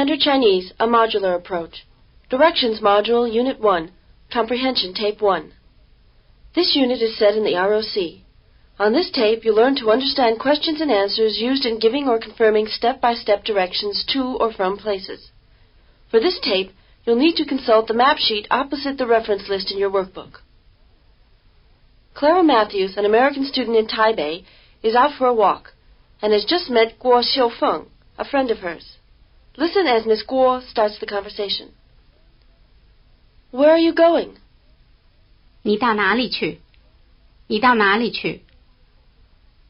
Standard Chinese, a modular approach. Directions Module, Unit 1, Comprehension Tape 1. This unit is set in the ROC. On this tape, you'll learn to understand questions and answers used in giving or confirming step-by-step directions to or from places. For this tape, you'll need to consult the map sheet opposite the reference list in your workbook. Clara Matthews, an American student in Taipei, is out for a walk and has just met Guo Xiufeng, a friend of hers. Listen as Miss Guo starts the conversation. Where are you going? 你到哪里去？你到哪里去？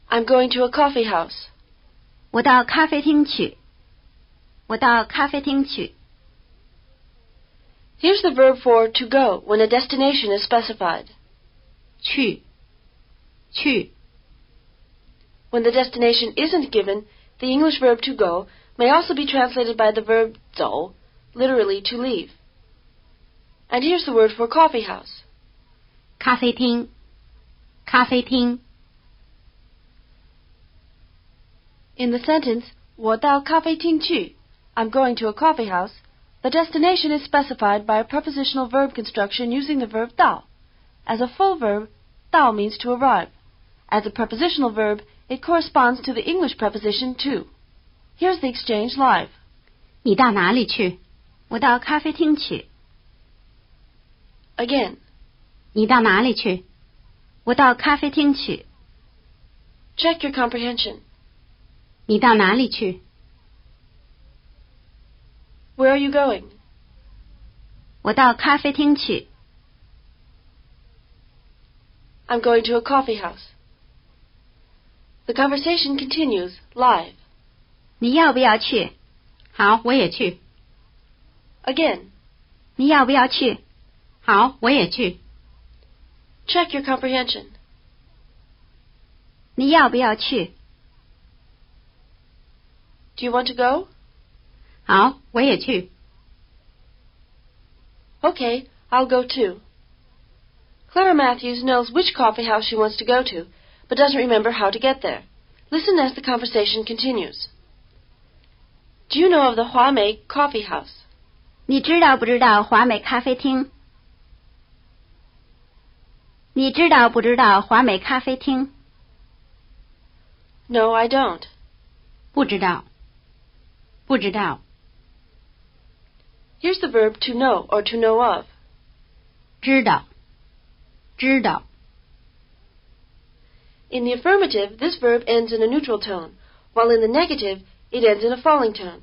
I'm going to a coffee house. 我到咖啡厅去。我到咖啡厅去。 Here's the verb for to go when a destination is specified. 去。去。 When the destination isn't given, the English verb to go may also be translated by the verb 走, literally to leave. And here's the word for coffee house. 咖啡厅。咖啡厅。 In the sentence, 我到咖啡厅去, I'm going to a coffee house, the destination is specified by a prepositional verb construction using the verb 到. As a full verb, 到means to arrive. As a prepositional verb, it corresponds to the English preposition to. Here's the exchange live. 你到哪里去？我到咖啡厅去。 Again. 你到哪里去？我到咖啡厅去。 Check your comprehension. 你到哪里去？ Where are you going? 我到咖啡厅去。 I'm going to a coffee house. The conversation continues, live. 你要不要去？好，我也去。 Again. 你要不要去？好，我也去。 Check your comprehension. 你要不要去？ Do you want to go? 好，我也去。 Okay, I'll go too. Clara Matthews knows which coffee house she wants to go to, but doesn't remember how to get there. Listen as the conversation continues. Do you know of the Huamei Coffee House? 你知道不知道华美咖啡厅？你知道不知道华美咖啡厅？ No, I don't. 不知道。不知道。 Here's the verb to know or to know of. 知道。知道。 In the affirmative, this verb ends in a neutral tone, while in the negative, it ends in a falling tone.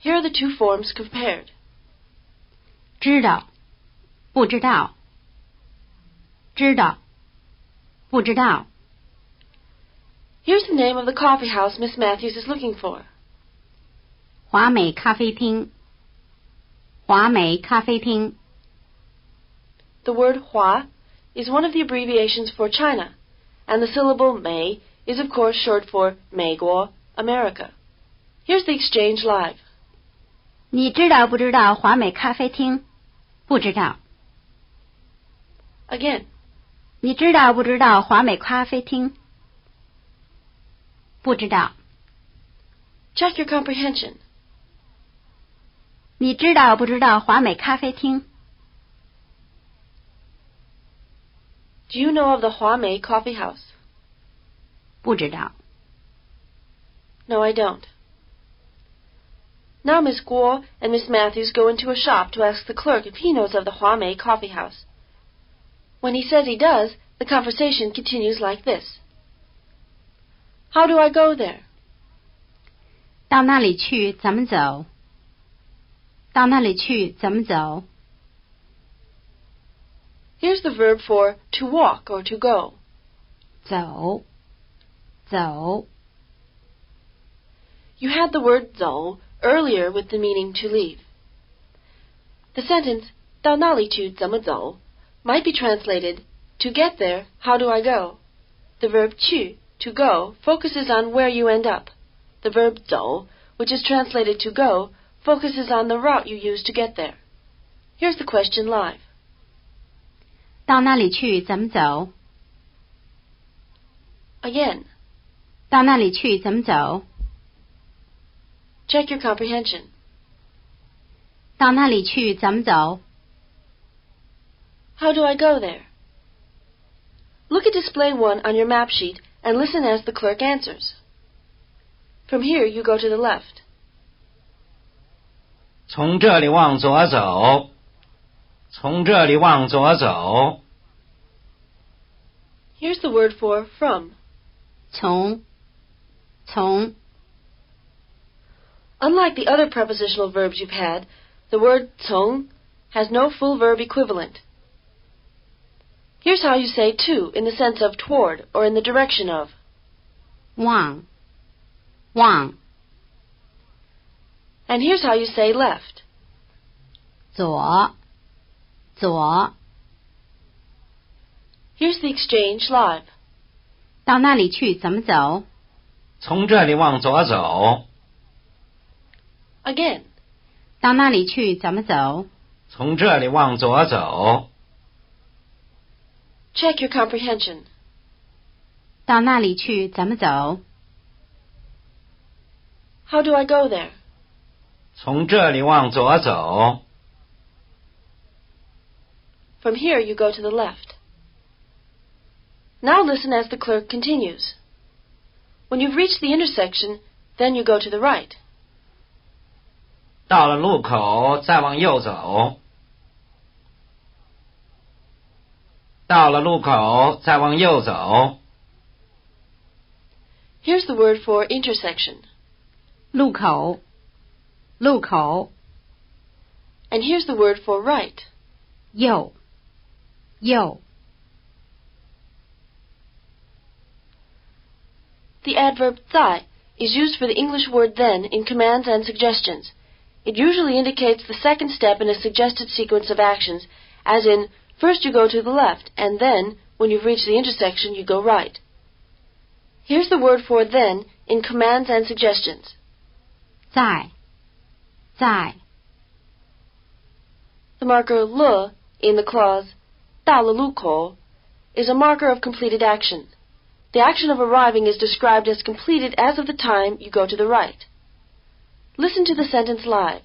Here are the two forms compared. 知道。不知道。知道。不知道。 Here's the name of the coffee house Miss Matthews is looking for. 华美咖啡厅。华美咖啡厅。 The word Hua is one of the abbreviations for China, and the syllable Mei is of course short for 美国, America. Here's the exchange live. 你知道不知道华美咖啡厅？不知道。 Again. 你知道不知道华美咖啡厅？不知道。 Check your comprehension. 你知道不知道华美咖啡厅？ Do you know of the Huamei Coffee House? 不知道。 No, I don't. Now Miss Guo and Miss Matthews go into a shop to ask the clerk if he knows of the Huamei Coffee House. When he says he does, the conversation continues like this. How do I go there? 到那里去怎么走？到那里去怎么走？ Here's the verb for to walk or to go. 走。走。 You had the word 走 earlier with the meaning to leave. The sentence 到那里去怎么走 might be translated to get there, how do I go? The verb 去, to go, focuses on where you end up. The verb 走, which is translated to go, focuses on the route you use to get there. Here's the question live. 到那里去怎么走？ Again. 到那里去怎么走？ Check your comprehension. 到那里去怎么走？ How do I go there? Look at display 1 on your map sheet and listen as the clerk answers. From here, you go to the left. 从这里往左走，从这里往左走。 Here's the word for from. 从 Unlike the other prepositional verbs you've had, the word 从 has no full verb equivalent. Here's how you say to in the sense of toward or in the direction of. 往 And here's how you say left. 左 Here's the exchange live. 到那里去怎么走？从这里往左走， Again. 到那里去怎么走？从这里往左走。 Check your comprehension. 到那里去怎么走？ How do I go there? 从这里往左走。 From here, you go to the left. Now listen as the clerk continues. When you've reached the intersection, then you go to the right. 到了路口，再往右走。到了路口，再往右走。 Here's the word for intersection. 路口 And here's the word for right. 右 The adverb 在 is used for the English word then in commands and suggestions. It usually indicates the second step in a suggested sequence of actions, as in, first you go to the left, and then, when you've reached the intersection, you go right. Here's the word for then in commands and suggestions. 在 The marker 了 in the clause 到了路口 is a marker of completed action. The action of arriving is described as completed as of the time you go to the right. Listen to the sentence live.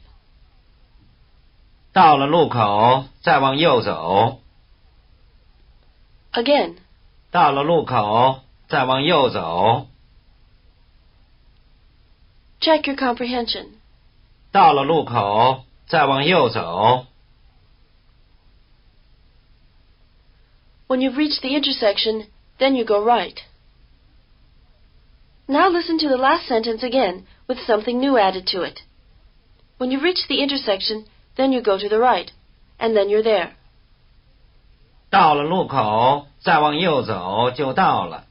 到了路口，再往右走。 Again. 到了路口，再往右走。 Check your comprehension. 到了路口，再往右走。 When you've reached the intersection, then you go right. Now listen to the last sentence again with something new added to it. When you've reached the intersection, then you go to the right, and then you're there. 到了路口，再往右走就到了。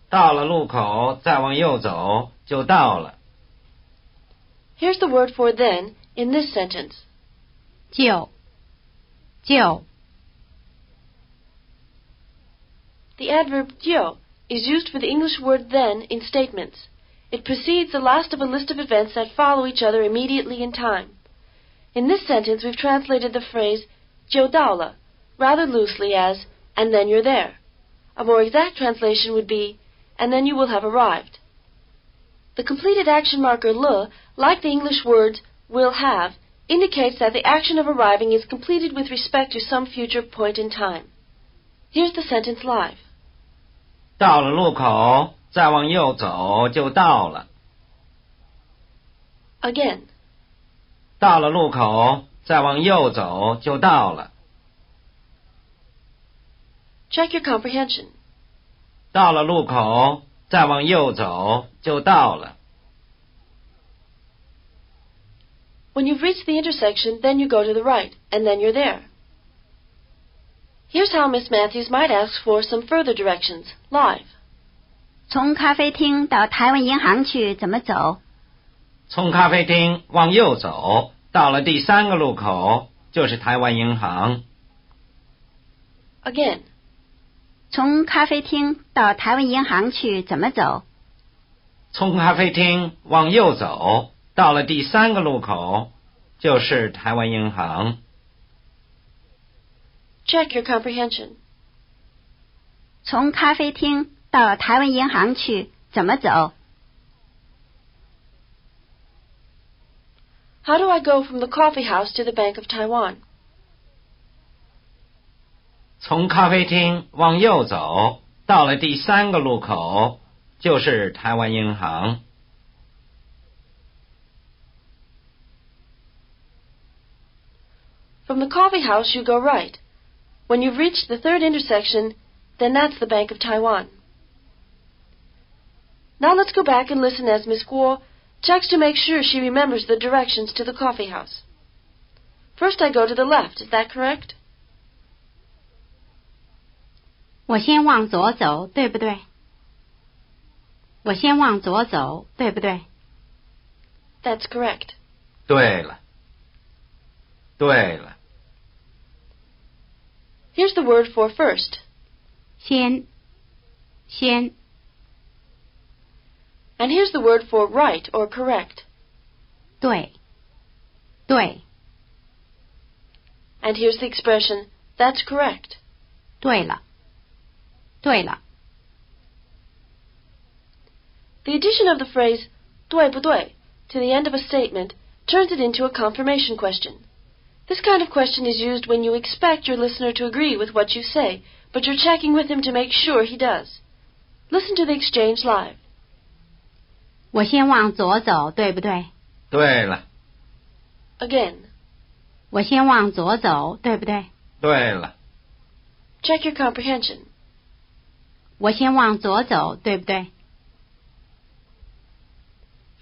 到了路口，再往右走就到了。 Here's the word for then in this sentence. 就 The adverb 就 is used for the English word then in statements. It precedes the last of a list of events that follow each other immediately in time. In this sentence, we've translated the phrase 就到了 rather loosely as, and then you're there. A more exact translation would be, and then you will have arrived. The completed action marker 了, like the English words will have, indicates that the action of arriving is completed with respect to some future point in time. Here's the sentence live. 到了路口，再往右走就到了。 Again. 到了路口，再往右走就到了。 Check your comprehension. 到了路口，再往右走就到了。 When you've reached the intersection, then you go to the right, and then you're there. Here's how Miss Matthews might ask for some further directions, live. 从咖啡厅到台湾银行去怎么走？从咖啡厅往右走，到了第3个路口就是台湾银行。 Again. 从咖啡厅到台湾银行去怎么走？从咖啡厅往右走，到了第3个路口就是台湾银行。 Check your comprehension. 从咖啡厅到台湾银行去怎么走？ how do I go from the coffee house to the Bank of Taiwan? 从咖啡厅往右走，到了第3个路口，就是台湾银行。From the coffee house, you go right. When you've reached the 3rd intersection, then that's the Bank of Taiwan. Now let's go back and listen as Miss Guo checks to make sure she remembers the directions to the coffee house. First, I go to the left. Is that correct? 我先往左走，对不对？我先往左走，对不对？ That's correct. 对了，对了。Here's the word for first. 先 And here's the word for right or correct. 对 And here's the expression, that's correct. 对了 The addition of the phrase 对不对 to the end of a statement turns it into a confirmation question. This kind of question is used when you expect your listener to agree with what you say, but you're checking with him to make sure he does. Listen to the exchange live. 我先往左走，对不对？对了， Again. 我先往左走，对不对？对了， Check your comprehension. 我先往左走，对不对？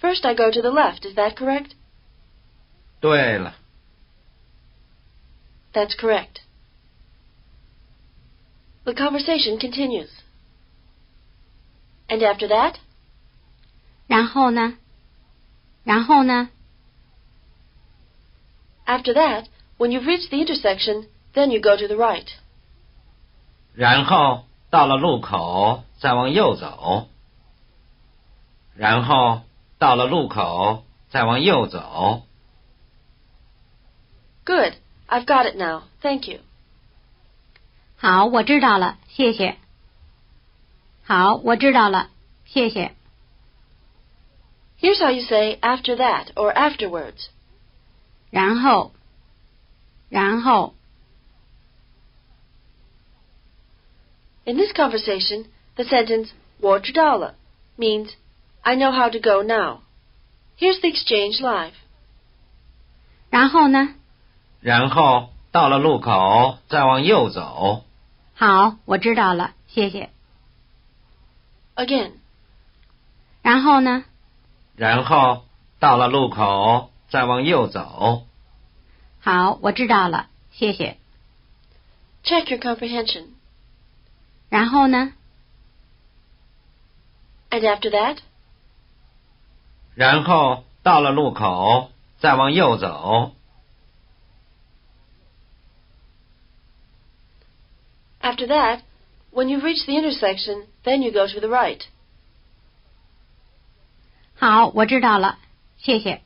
First, I go to the left. Is that correct? 对了。That's correct. The conversation continues. And after that? 然后呢？ After that, when you've reached the intersection, then you go to the right. 然后到了路口，再往右走。然后到了路口，再往右走。Good. I've got it now. Thank you. 好，我知道了，谢谢。好，我知道了，谢谢。Here's how you say after that or afterwards. 然后 In this conversation, the sentence 我知道了 means I know how to go now. Here's the exchange live. 然后呢？然后到了路口，再往右走。好，我知道了，谢谢。 Again. 然后呢？然后到了路口，再往右走。好，我知道了，谢谢。 Check your comprehension. 然后呢？ And after that? 然后到了路口，再往右走。After that, when you've reached the intersection, then you go to the right. 好，我知道了，谢谢。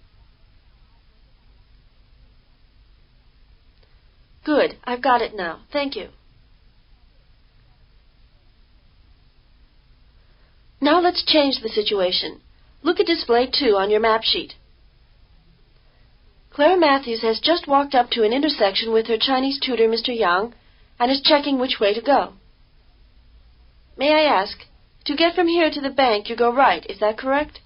Good. I've got it now. Thank you. Now let's change the situation. Look at display 2 on your map sheet. Clara Matthews has just walked up to an intersection with her Chinese tutor, Mr. Yang, and is checking which way to go. May I ask, to get from here to the bank, you go right, is that correct?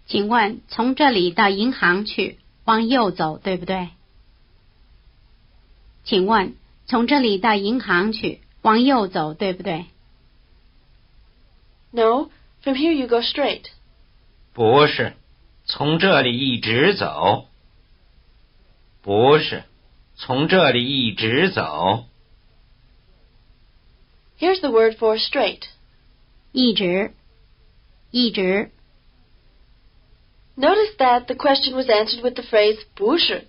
请问从这里到银行去，往右走，对不对？请问从这里到银行去，往右走，对不对？ No, from here you go straight. 不是，从这里一直走。不是，从这里一直走。 Here's the word for straight. 一直 Notice that the question was answered with the phrase 不是,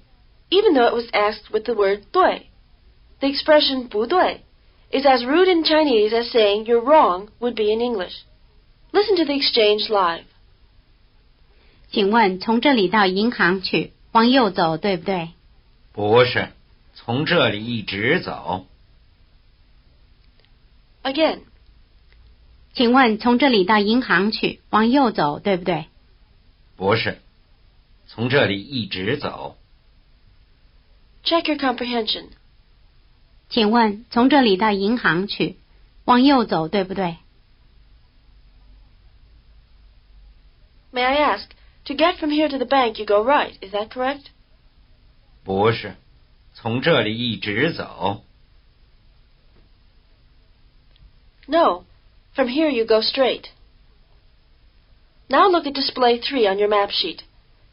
even though it was asked with the word 对. The expression 不对 is as rude in Chinese as saying you're wrong would be in English. Listen to the exchange live. 请问从这里到银行去，往右走，对不对？不是，从这里一直走。Again. 请问从这里到银行去，往右走，对不对？不是，从这里一直走。Check your comprehension. 请问从这里到银行去，往右走，对不对？ May I ask, to get from here to the bank you go right, is that correct? 不是，从这里一直走。No, from here you go straight. Now look at display 3 on your map sheet.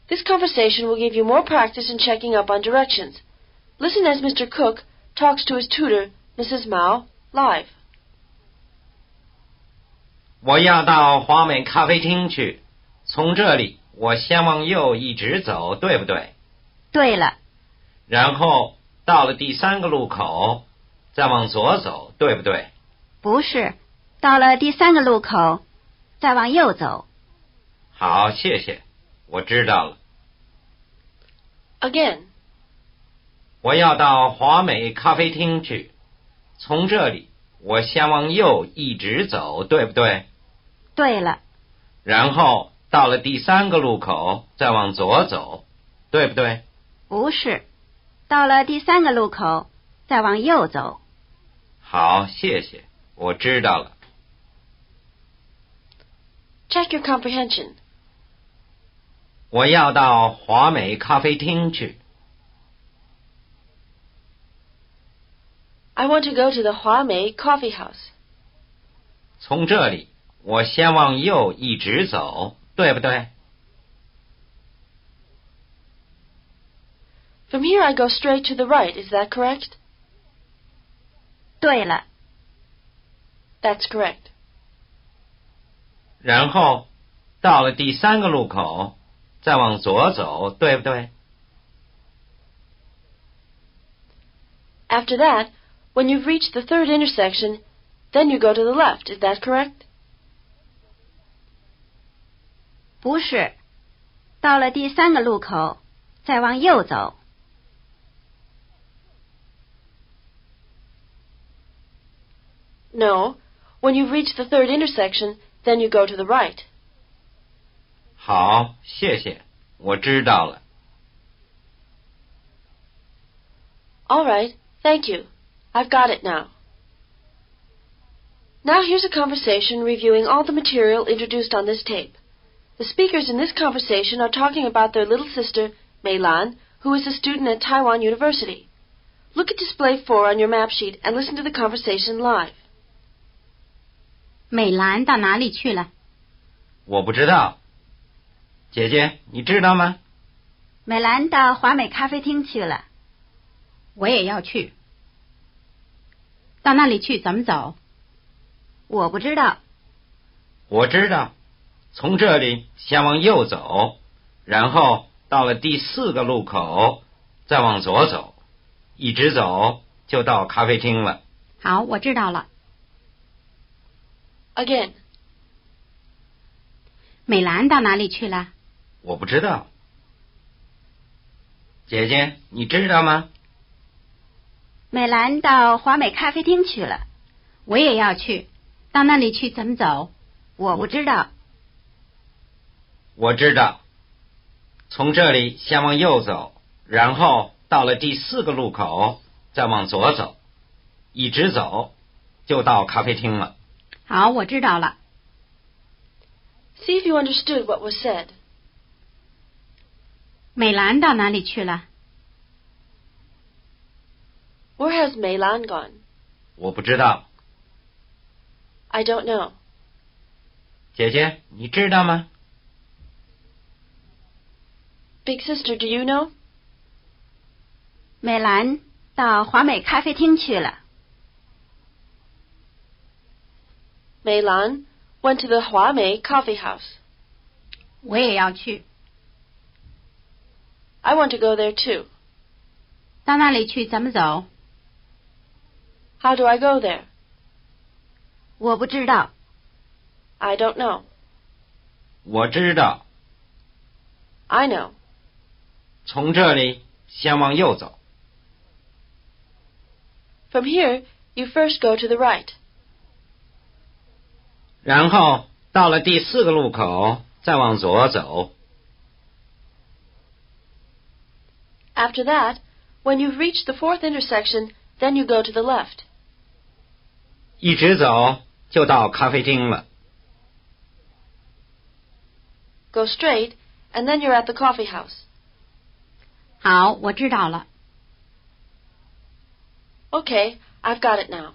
This conversation will give you more practice in checking up on directions. Listen as Mr. Cook talks to his tutor, Mrs. Mao, live. 我要到华美咖啡厅去，从这里我先往右一直走，对不对？对了。然后到了第3个路口，再往左走，对不对？不是，到了第3个路口，再往右走。好，谢谢，我知道了。Again. 我要到华美咖啡厅去，从这里我先往右一直走，对不对？对了。然后到了第3个路口，再往左走，对不对？不是，到了第3个路口，再往右走。好，谢谢，我知道了。Check your comprehension. 我要到华美咖啡厅去。I want to go to the Huamei Coffee House. 从这里我先往右一直走，对不对？ From here I go straight to the right, is that correct? 对了。That's correct. 然后到了第3个路口，再往左走，对不对？ After that, when you've reached the 3rd intersection, then you go to the left, is that correct? 不是，到了第3个路口，再往右走。No, when you've reached the 3rd intersection, then you go to the right. 好，谢谢，我知道了。All right, thank you. I've got it now. Now here's a conversation reviewing all the material introduced on this tape. The speakers in this conversation are talking about their little sister, Meilan, who is a student at Taiwan University. Look at display 4 on your map sheet and listen to the conversation live. 美兰到哪里去了？我不知道。姐姐，你知道吗？美兰到华美咖啡厅去了。我也要去。到那里去怎么走？我不知道。我知道，从这里先往右走，然后到了第4个路口，再往左走，一直走就到咖啡厅了。好，我知道了。Again. 美兰到哪里去了？我不知道。姐姐，你知道吗？美兰到华美咖啡厅去了。我也要去。到那里去怎么走？我不知道。我知道。从这里先往右走，然后到了第4个路口，再往左走，一直走就到咖啡厅了。好，我知道了。See if you understood what was said. 美兰到哪里去了？ Where has Meilan gone? 我不知道。I don't know. 姐姐，你知道吗？ Big sister, do you know? 美兰到华美咖啡厅去了。Meilan went to the Huamei Coffee House. 我也要去。I want to go there too. 到那里去怎么走？ How do I go there? 我不知道。I don't know. 我知道。I know. 从这里先往右走。From here, you first go to the right. 然后到了第4个路口，再往左走。After that, when you've reached the fourth intersection, then you go to the left. 一直走就到咖啡厅了。Go straight, and then you're at the coffee house. 好，我知道了。Okay, I've got it now.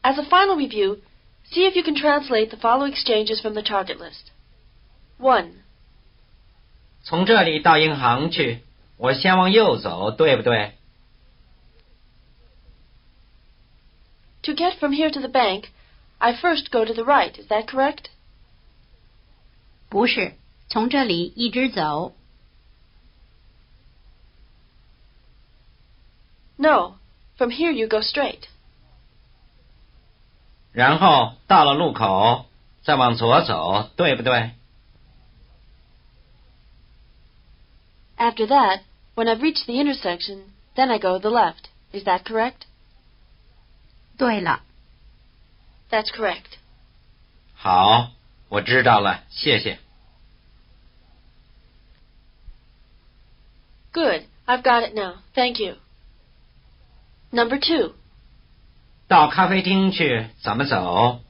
As a final review, see if you can translate the following exchanges from the target list. 1. 从这里到银行去，我先往右走，对不对？ To get from here to the bank, I first go to the right, is that correct? 不是，从这里一直走。No, from here you go straight. 然后到了路口，再往左走，对不对？ After that, when I've reached the intersection, then I go to the left, is that correct? 对了。That's correct. 好，我知道了，谢谢。Good, I've got it now, thank you. Number 2. 到咖啡厅去怎么走？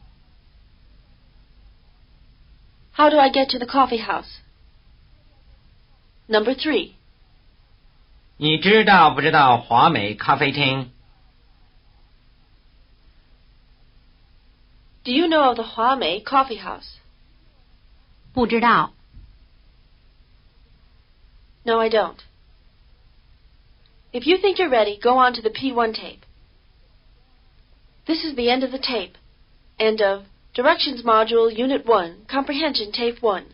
How do I get to the coffee house? Number 3. 你知道不知道华美咖啡厅？ Do you know of the Huamei coffee house? 不知道。 No, I don't. If you think you're ready, go on to the P1 tape. This is the end of the tape. End of Directions Module Unit 1, Comprehension Tape 1.